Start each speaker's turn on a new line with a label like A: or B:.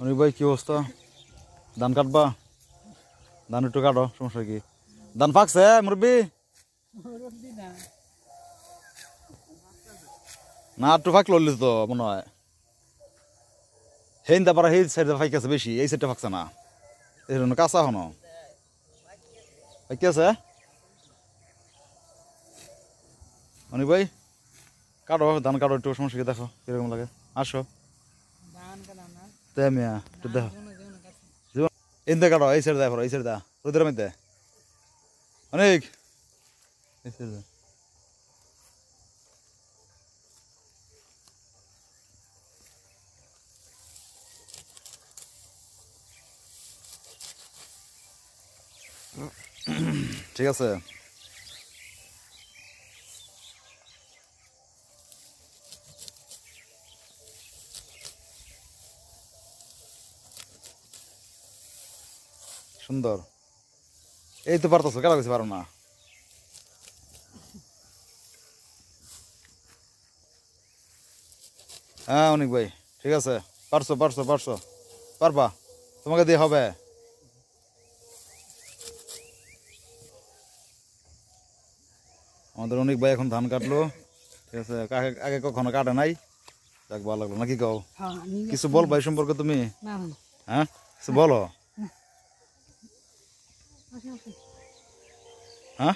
A: অনেক ভাই কি অবস্থা? ধান কাটবা? ধান একটু কাটো, সমস্যা কি? ধান পাকছে মুরব্বি? না একটু ফাঁকলো তো মনে হয়। হেইন্দা পারা সেই সাইডে ফাইকাছে বেশি, এই সাইডটা ফাঁকছে না। এই জন্য কাঁচা হনো ফাইকে আছে। অনেক ভাই কাটো, ধান কাটো একটু, সমস্যা কি? দেখো কিরকম লাগে, আসো মিয়া একটু দেখো। এনতে কাটো, এই সাইড দেখো, এই সাইড দা রোদের মধ্যে অনেক এই সাইড দা। ঠিক আছে। সুন্দর, এই তো পারতো, কেন কিছু পারো না? হ্যাঁ অনেক ভাই ঠিক আছে, পারছো পারছো পারছো, পারবা, তোমাকে দিয়ে হবে। আমাদের অনেক ভাই এখন ধান কাটলো, ঠিক আছে। আগে কখনো কাটে নাই, যাক ভালো লাগলো, নাকি কও? কিছু বল ভাই সম্পর্কে তুমি? হ্যাঁ কিছু বলো। হ্যাঁ